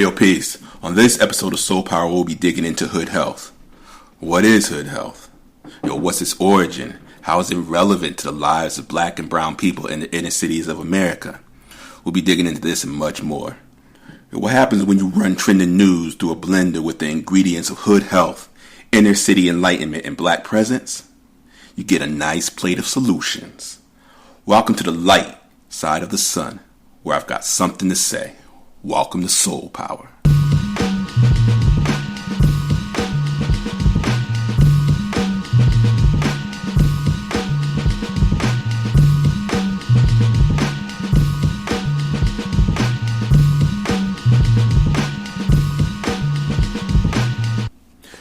Hey, yo, peace. On this episode of SolPower, we'll be digging into HoodHealth. What is HoodHealth? What's its origin? How is it relevant to the lives of black and brown people in the inner cities of America? We'll be digging into this and much more. What happens when you run trending news through a blender with the ingredients of HoodHealth, inner city enlightenment, and black presence? You get a nice plate of solutions. Welcome to the light side of the sun, where I've got something to say. Welcome to SolPower.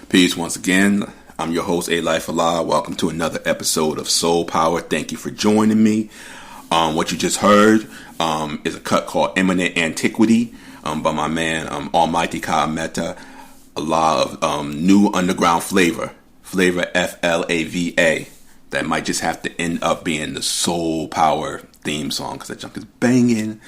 Peace once again. I'm your host, A Life Allah. Welcome to another episode of SolPower. Thank you for joining me. What you just heard is a cut called Eminent Antiquity by my man Almighty Ka'ameta, a lot of new underground flavor Flava. That might just have to end up being the SolPower theme song because that junk is banging.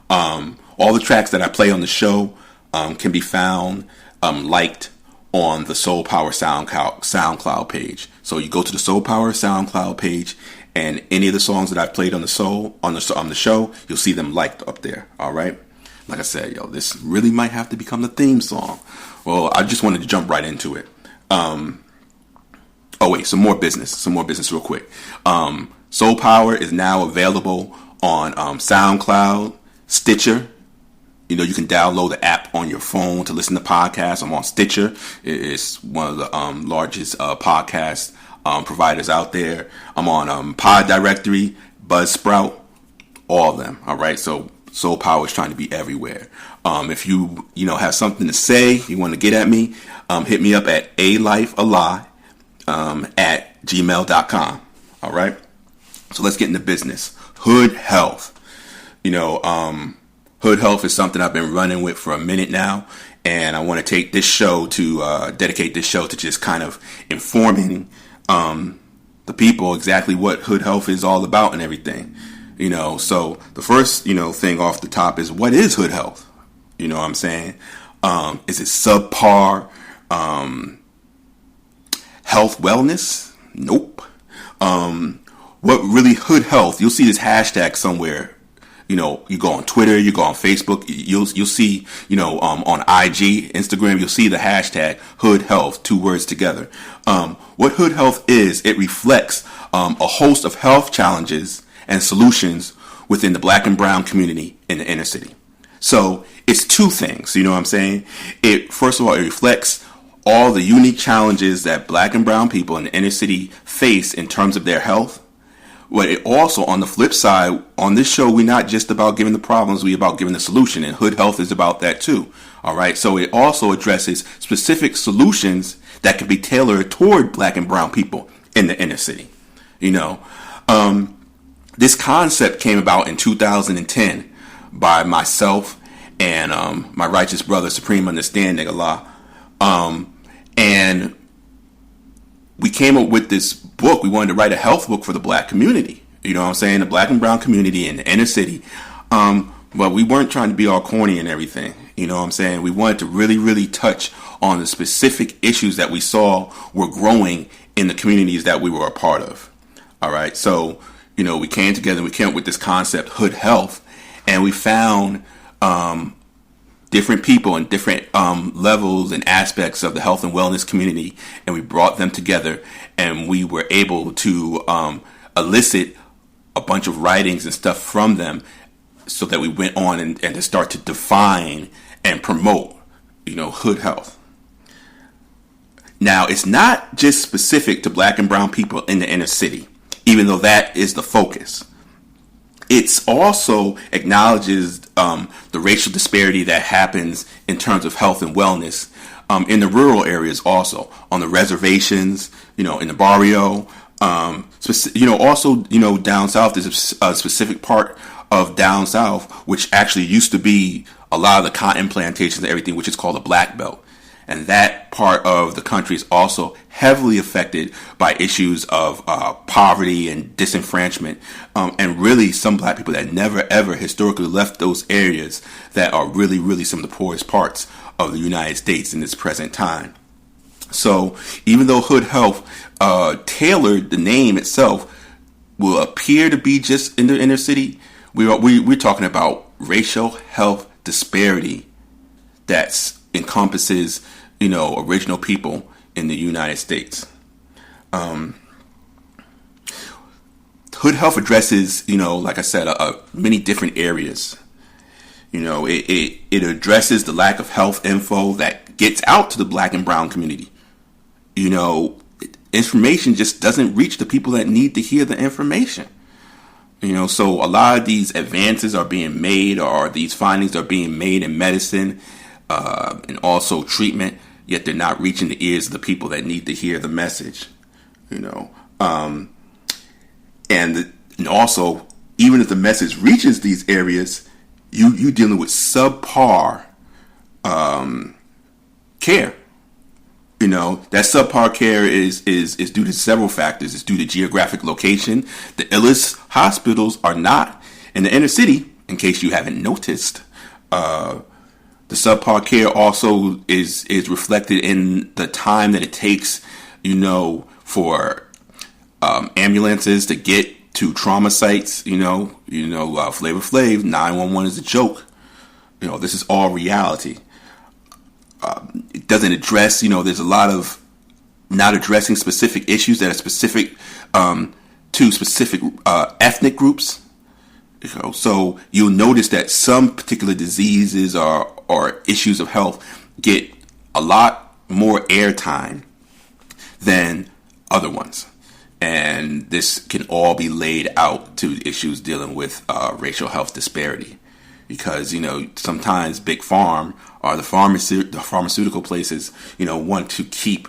All the tracks that I play on the show can be found liked on the SolPower SoundCloud page. So you go to the SolPower SoundCloud page, and any of the songs that I've played on the show, you'll see them liked up there. All right. Like I said, this really might have to become the theme song. Well, I just wanted to jump right into it. Some more business real quick. SolPower is now available on SoundCloud, Stitcher. You can download the app on your phone to listen to podcasts. I'm on Stitcher. It's one of the largest podcast providers out there. I'm on Pod Directory, Buzzsprout, all of them. All right, so SolPower is trying to be everywhere. If you have something to say, you want to get at me, hit me up at alifeallah at gmail.com. All right, so let's get into business. HoodHealth. HoodHealth is something I've been running with for a minute now, and I want to take this show to dedicate this show to just kind of informing the people exactly what HoodHealth is all about and everything. So the first thing off the top is, what is HoodHealth? You know what I'm saying? Is it subpar health wellness? Nope. What really HoodHealth? You'll see this hashtag somewhere. You go on Twitter, you go on Facebook, you'll see, on IG, Instagram, you'll see the hashtag HoodHealth, 2 words together. What HoodHealth is, it reflects a host of health challenges and solutions within the black and brown community in the inner city. So it's 2 things, you know what I'm saying? First of all, it reflects all the unique challenges that black and brown people in the inner city face in terms of their health. But it also, on the flip side, on this show, we're not just about giving the problems, we're about giving the solution. And HoodHealth is about that too. All right. So it also addresses specific solutions that can be tailored toward black and brown people in the inner city. This concept came about in 2010 by myself and my righteous brother, Supreme Understanding Allah. And we came up with this book. We wanted to write a health book for the black community. You know what I'm saying? The black and brown community in the inner city. But we weren't trying to be all corny and everything. You know what I'm saying? We wanted to really, really touch on the specific issues that we saw were growing in the communities that we were a part of. All right. So, we came together and we came up with this concept, HoodHealth, and we found different people and different levels and aspects of the health and wellness community, and we brought them together, and we were able to elicit a bunch of writings and stuff from them, so that we went on and to start to define and promote, HoodHealth. Now, it's not just specific to black and brown people in the inner city, even though that is the focus. It's also acknowledges the racial disparity that happens in terms of health and wellness in the rural areas, also on the reservations, in the barrio. Also, down south, there's a specific part of down south which actually used to be a lot of the cotton plantations and everything, which is called a black belt. And that part of the country is also heavily affected by issues of poverty and disenfranchisement. And really some black people that never ever historically left those areas that are really, really some of the poorest parts of the United States in this present time. So even though Hood Health tailored, the name itself will appear to be just in the inner city, we're talking about racial health disparity that encompasses, original people in the United States. Hood Health addresses, like I said, many different areas. It addresses the lack of health info that gets out to the black and brown community. Information just doesn't reach the people that need to hear the information. So a lot of these advances are being made, or these findings are being made in medicine and also treatment, yet they're not reaching the ears of the people that need to hear the message. And also, even if the message reaches these areas, you dealing with subpar care. That subpar care is due to several factors. It's due to geographic location. The illest hospitals are not in the inner city, in case you haven't noticed. The subpar care also is reflected in the time that it takes, for ambulances to get to trauma sites. Flavor Flav, 911 is a joke. This is all reality. It doesn't address, there's a lot of not addressing specific issues that are specific to specific ethnic groups. So you'll notice that some particular diseases or issues of health get a lot more airtime than other ones. And this can all be laid out to issues dealing with racial health disparity. Because, sometimes Big Farm or the pharmaceutical places, want to keep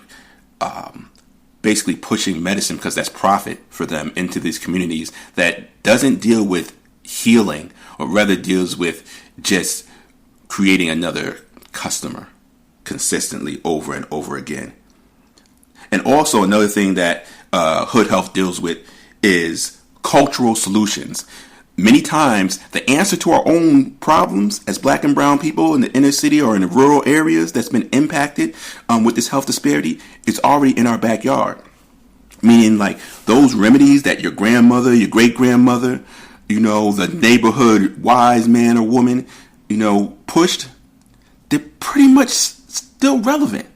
basically pushing medicine because that's profit for them into these communities that doesn't deal with healing, or rather deals with just creating another customer consistently over and over again. And also another thing that Hood Health deals with is cultural solutions. Many times, the answer to our own problems as black and brown people in the inner city or in the rural areas that's been impacted with this health disparity is already in our backyard. Meaning, like, those remedies that your grandmother, your great-grandmother, the neighborhood wise man or woman, pushed, they're pretty much still relevant.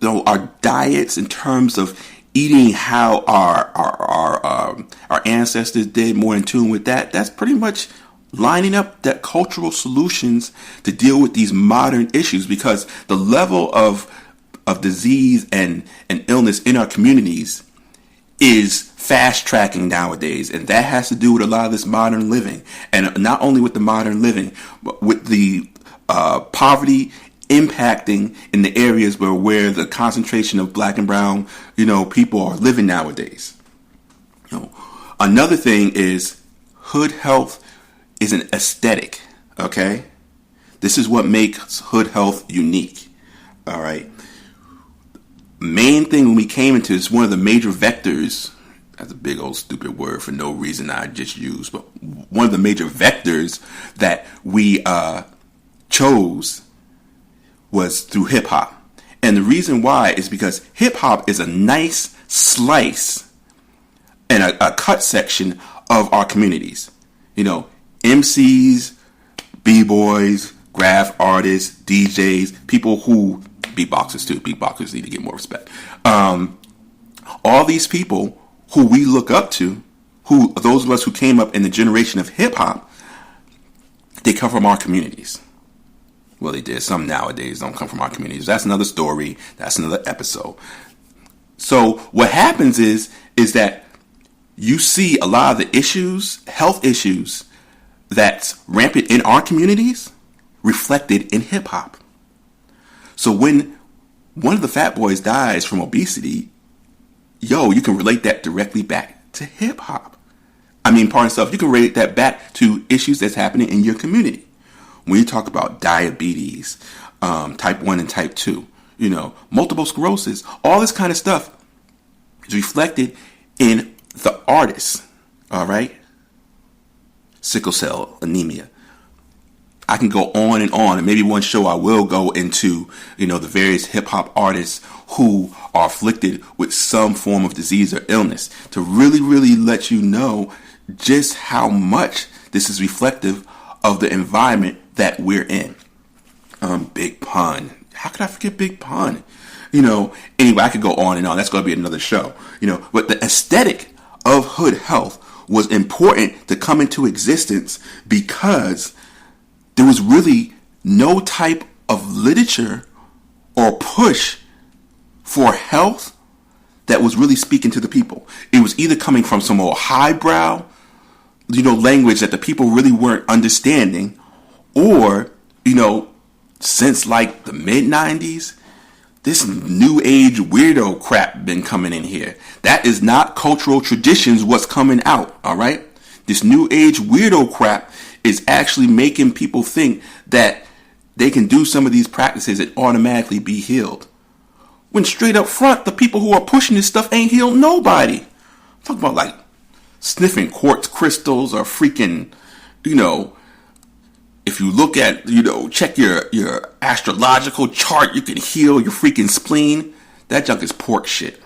Our diets in terms of eating how our ancestors did, more in tune with that, that's pretty much lining up that cultural solutions to deal with these modern issues, because the level of disease and illness in our communities is fast tracking nowadays, and that has to do with a lot of this modern living, and not only with the modern living, but with the poverty impacting in the areas where the concentration of black and brown, people are living nowadays. Another thing is Hood Health is an aesthetic. Okay, this is what makes Hood Health unique. All right. Main thing when we came into this, one of the major vectors. That's a big old stupid word for no reason I just used, but one of the major vectors that we chose was through hip hop. And the reason why is because hip hop is a nice slice and a cut section of our communities. MCs, b-boys, graph artists, DJs, people who, beatboxers too, beatboxers need to get more respect. All these people who we look up to, those of us who came up in the generation of hip hop, they come from our communities. Well, they did. Some nowadays don't come from our communities. That's another story. That's another episode. So what happens is that you see a lot of the issues, health issues, that's rampant in our communities reflected in hip hop. So when one of the fat boys dies from obesity, you can relate that directly back to hip hop. Pardon yourself, you can relate that back to issues that's happening in your community. When you talk about diabetes, type 1 and type 2, multiple sclerosis, all this kind of stuff is reflected in the artists, all right? Sickle cell anemia. I can go on, and maybe one show I will go into, the various hip hop artists who are afflicted with some form of disease or illness to really, really let you know just how much this is reflective of the environment that we're in. Big Pun. How could I forget Big Pun? Anyway, I could go on and on. That's going to be another show. But the aesthetic of Hood Health was important to come into existence because there was really no type of literature or push for health that was really speaking to the people. It was either coming from some more highbrow, language that the people really weren't understanding, or, since like the mid-90s, this new age weirdo crap been coming in here. That is not cultural traditions what's coming out, all right? This new age weirdo crap is actually making people think that they can do some of these practices and automatically be healed. When straight up front, the people who are pushing this stuff ain't healed nobody. I'm talking about like sniffing quartz crystals or freaking, if you look at, check your astrological chart, you can heal your freaking spleen. That junk is pork shit.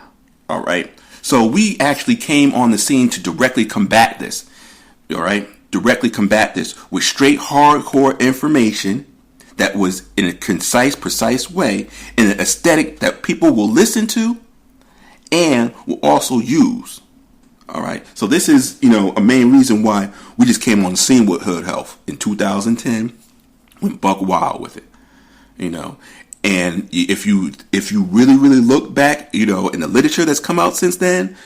All right. So we actually came on the scene to directly combat this. All right. Directly combat this with straight hardcore information that was in a concise, precise way, in an aesthetic that people will listen to and will also use. All right. So this is, a main reason why we just came on the scene with Hood Health in 2010, went buck wild with it, and if you really, really look back, in the literature that's come out since then,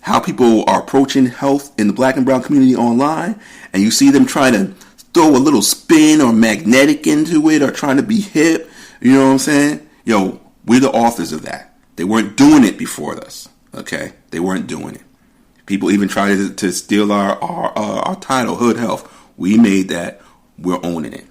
how people are approaching health in the black and brown community online, and you see them trying to throw a little spin or magnetic into it or trying to be hip, you know what I'm saying? We're the authors of that. They weren't doing it before us, okay? They weren't doing it. People even tried to steal our title, Hood Health. We made that. We're owning it.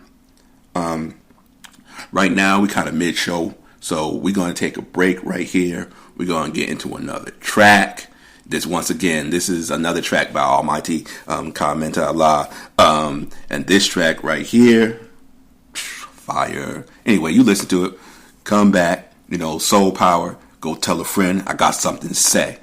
Right now, we kind of mid-show, so we're going to take a break right here. We're going to get into another track. This is another track by Almighty Commenta Allah. And this track right here, fire. Anyway, you listen to it. Come back. SolPower. Go tell a friend. I got something to say.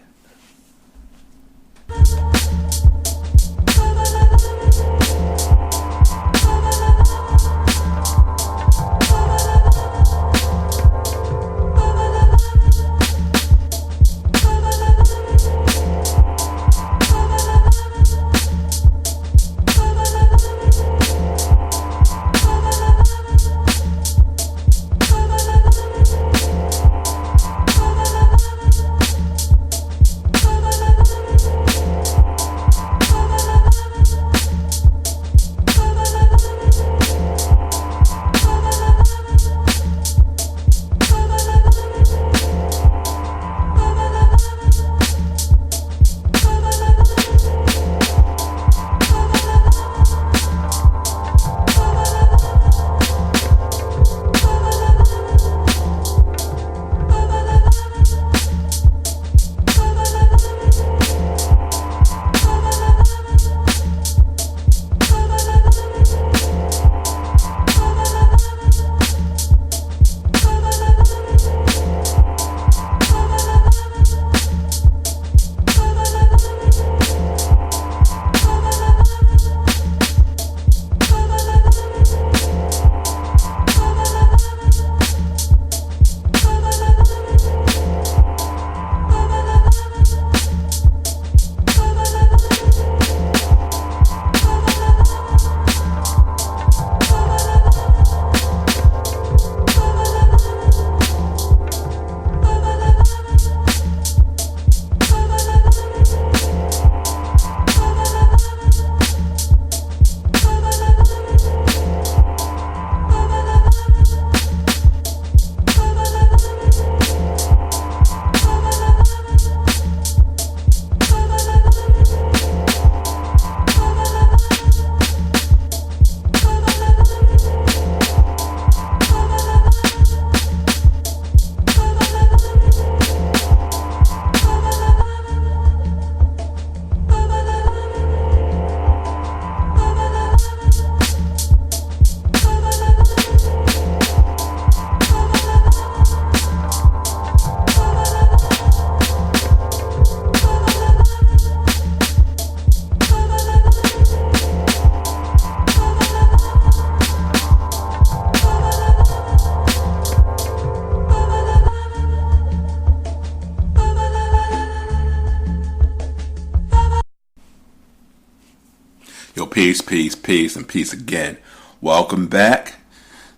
Peace, peace, peace, and peace again. Welcome back.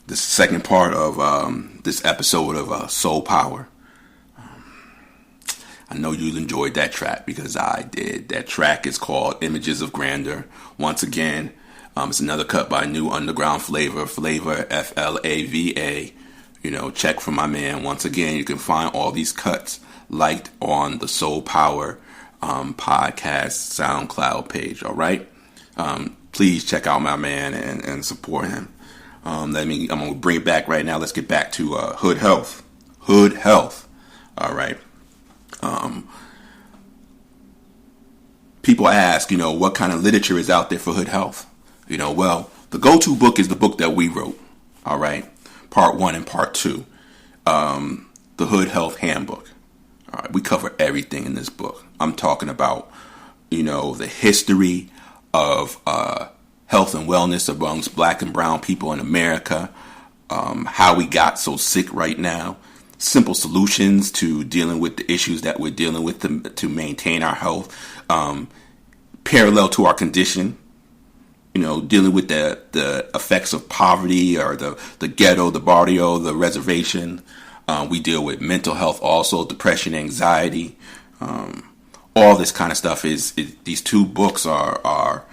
The second part of this episode of SolPower. I know you enjoyed that track because I did. That track is called Images of Grandeur. Once again, it's another cut by New Underground Flavor, Flava. Check for my man. Once again, you can find all these cuts liked on the SolPower podcast SoundCloud page. All right. Please check out my man and support him. I'm going to bring it back right now. Let's get back to HoodHealth. HoodHealth. All right. People ask, what kind of literature is out there for HoodHealth? Well, the go-to book is the book that we wrote. All right. Part 1 and Part 2. The HoodHealth Handbook. All right. We cover everything in this book. I'm talking about, the history of health and wellness amongst black and brown people in America, how we got so sick right now, simple solutions to dealing with the issues that we're dealing with to maintain our health, parallel to our condition, dealing with the effects of poverty or the ghetto, the barrio, the reservation. We deal with mental health also, depression, anxiety, all this kind of stuff. These two books are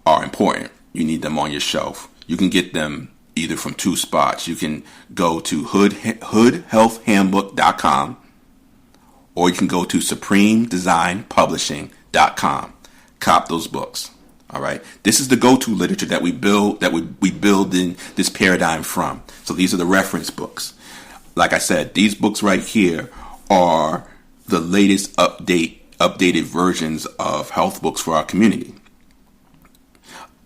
important. You need them on your shelf. You can get them either from two spots. You can go to HoodHealthHandbook.com or you can go to SupremeDesignPublishing.com. Cop those books. All right. This is the go-to literature that we build in this paradigm from. So these are the reference books. Like I said, these books right here are the latest updated versions of health books for our community.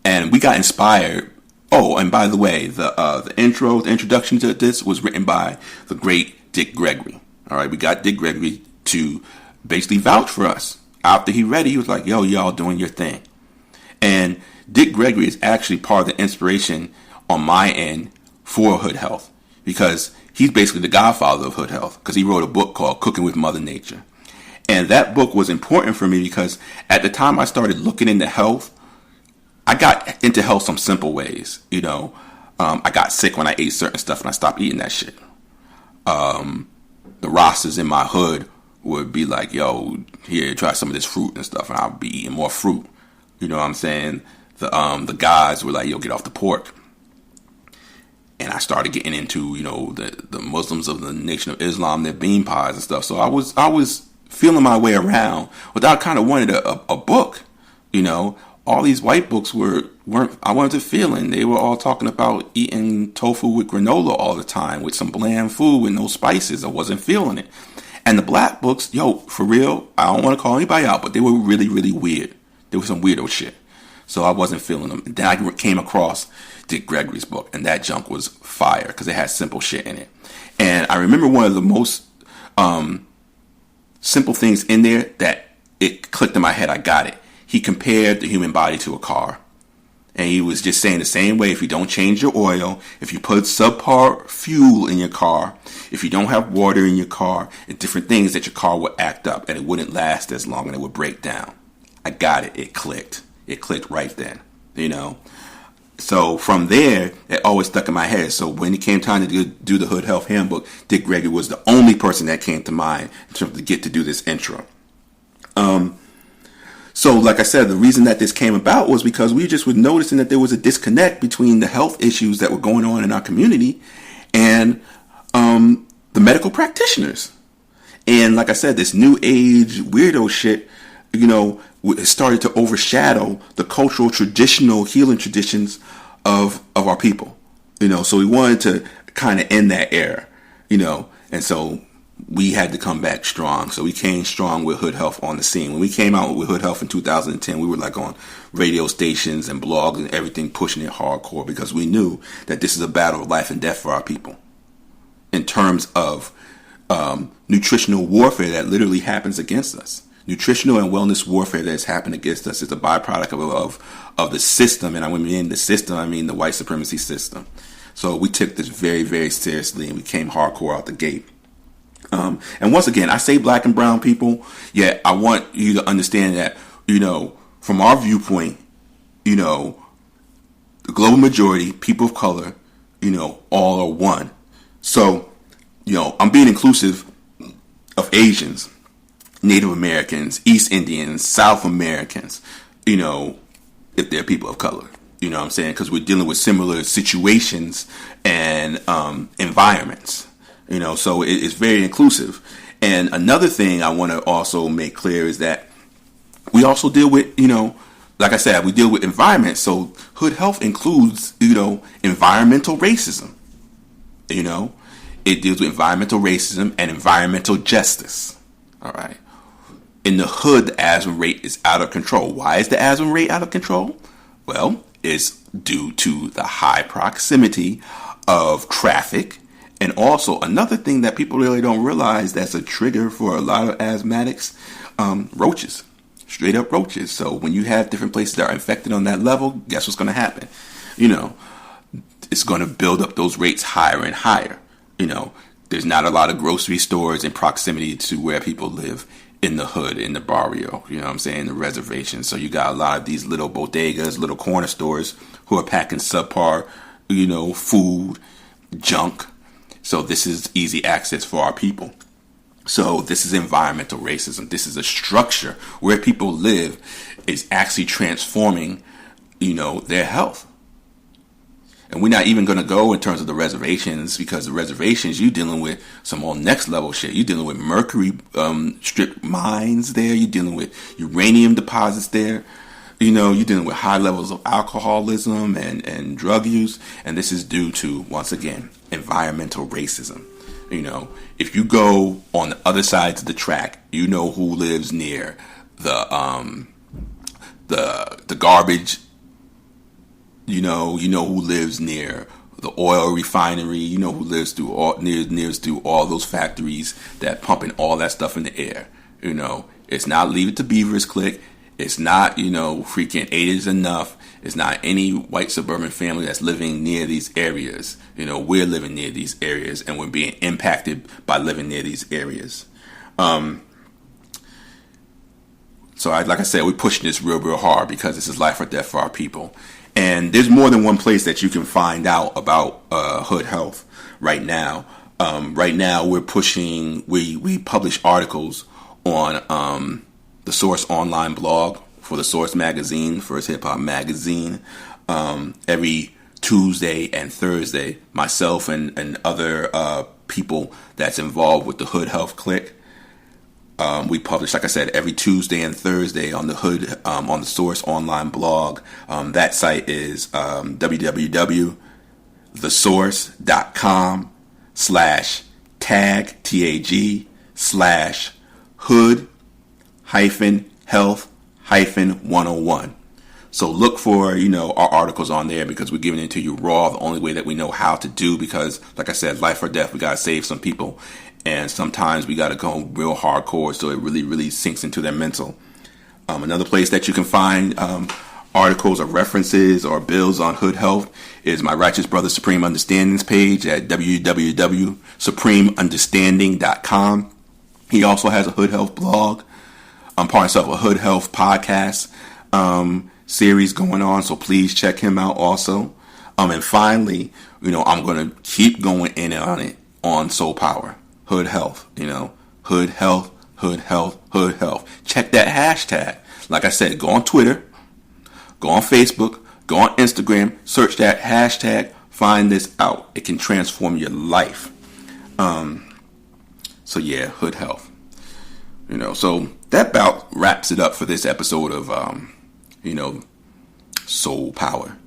And we got inspired. Oh, and by the way, the introduction to this was written by the great Dick Gregory. All right, we got Dick Gregory to basically vouch for us. After he read it, he was like, yo, y'all doing your thing. And Dick Gregory is actually part of the inspiration on my end for HoodHealth because he's basically the godfather of HoodHealth because he wrote a book called Cooking with Mother Nature. And that book was important for me because at the time I started looking into health, I got into health some simple ways. I got sick when I ate certain stuff and I stopped eating that shit. The rosters in my hood would be like, yo, here, try some of this fruit and stuff. And I'll be eating more fruit. You know what I'm saying? The guys were like, yo, get off the pork. And I started getting into, the Muslims of the Nation of Islam, their bean pies and stuff. So I was feeling my way around without kind of wanted a book, All these white books weren't I wanted to feel in. They were all talking about eating tofu with granola all the time with some bland food with no spices. I wasn't feeling it. And the black books, for real, I don't want to call anybody out, but they were really, really weird. They were some weirdo shit. So I wasn't feeling them. And then I came across Dick Gregory's book, and that junk was fire because it had simple shit in it. And I remember one of the most simple things in there that it clicked in my head. I got it. He compared the human body to a car. And he was just saying the same way, if you don't change your oil, if you put subpar fuel in your car, if you don't have water in your car, and different things, that your car would act up and it wouldn't last as long and it would break down. I got it. It clicked. It clicked right then, So from there, it always stuck in my head. So when it came time to do the HoodHealth Handbook, Dick Gregory was the only person that came to mind in terms of get to do this intro. So like I said, the reason that this came about was because we just were noticing that there was a disconnect between the health issues that were going on in our community and the medical practitioners. And like I said, this new age weirdo shit, started to overshadow the cultural, traditional healing traditions of our people. So we wanted to kind of end that era, and so we had to come back strong. So we came strong with HoodHealth on the scene. When we came out with HoodHealth in 2010, we were like on radio stations and blogs and everything, pushing it hardcore because we knew that this is a battle of life and death for our people in terms of nutritional warfare that literally happens against us. Nutritional and wellness warfare that has happened against us is a byproduct of the system. And when I mean the system, I mean the white supremacy system. So we took this very, very seriously and we came hardcore out the gate. And once again, I say black and brown people, yet I want you to understand that, from our viewpoint, the global majority, people of color, all are one. So, I'm being inclusive of Asians, Native Americans, East Indians, South Americans, if they're people of color. You know what I'm saying? Because we're dealing with similar situations and environments. So it's very inclusive. And another thing I want to also make clear is that we also deal with, like I said, we deal with environment. So Hood Health includes, environmental racism. It deals with environmental racism and environmental justice. All right. In the hood, the asthma rate is out of control. Why is the asthma rate out of control? Well, it's due to the high proximity of traffic. And also another thing that people really don't realize that's a trigger for a lot of asthmatics, roaches. Straight up roaches. So when you have different places that are infected on that level, guess what's going to happen? It's going to build up those rates higher and higher. There's not a lot of grocery stores in proximity to where people live in the hood, in the barrio, the reservation. So you got a lot of these little bodegas, little corner stores who are packing subpar, food, junk. So this is easy access for our people. So this is environmental racism. This is a structure where people live is actually transforming, their health. And we're not even going to go in terms of the reservations, because the reservations, you're dealing with some more next level shit. You're dealing with mercury strip mines there. You're dealing with uranium deposits there. You're dealing with high levels of alcoholism and drug use. And this is due to, once again, environmental racism. If you go on the other sides of the track, who lives near the garbage. Who lives near the oil refinery. Who lives through all those factories that pumping all that stuff in the air. It's not Leave It to Beavers clique. It's not freaking 8 is enough. It's not any white suburban family that's living near these areas. We're living near these areas, and we're being impacted by living near these areas. So like I said, we're pushing this real hard because this is life or death for our people. And there's more than one place that you can find out about Hood Health right now. Right now, we're pushing. We publish articles on the Source online blog for the Source magazine, First Hip Hop magazine. Every Tuesday and Thursday, myself and other people that's involved with the Hood Health clique. We publish, like I said, every Tuesday and Thursday on the Hood, on the Source online blog. That site is www.thesource.com/tag/hood-health-101. So look for, our articles on there, because we're giving it to you raw, the only way that we know how to do, because like I said, life or death, we got to save some people. And sometimes we got to go real hardcore so it really sinks into their mental. Another place that you can find articles or references or bills on Hood Health is my Righteous Brother Supreme Understandings page at www.supremeunderstanding.com. He also has a Hood Health blog. I'm part of a Hood Health podcast series going on, so please check him out also. And finally, I'm going to keep going in on it on SolPower. Hood Health, Hood Health, Hood Health, Hood Health. Check that hashtag. Like I said, go on Twitter, go on Facebook, go on Instagram, search that hashtag, find this out. It can transform your life. So yeah, Hood Health. So that about wraps it up for this episode of, SolPower.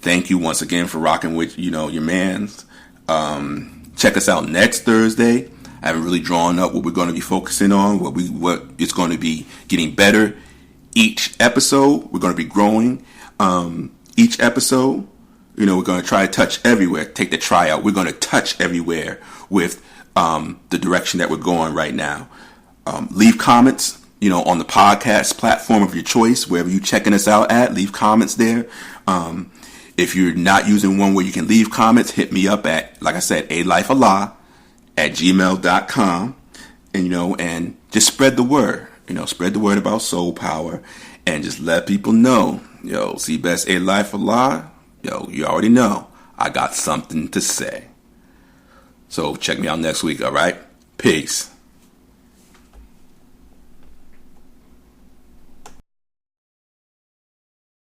Thank you once again for rocking with, your mans. Check us out next Thursday. I haven't really drawn up what we're going to be focusing on, what it's going to be getting better each episode. We're going to be growing each episode. We're going to try to touch everywhere. Take the tryout. We're going to touch everywhere with the direction that we're going right now. Leave comments, on the podcast platform of your choice, wherever you're checking us out at. Leave comments there. If you're not using one where you can leave comments, hit me up at, like I said, alifeallah@gmail.com. And just spread the word. Spread the word about SolPower, and just let people know, Yo, see best a life a lie. Yo, you already know I got something to say. So check me out next week, all right? Peace.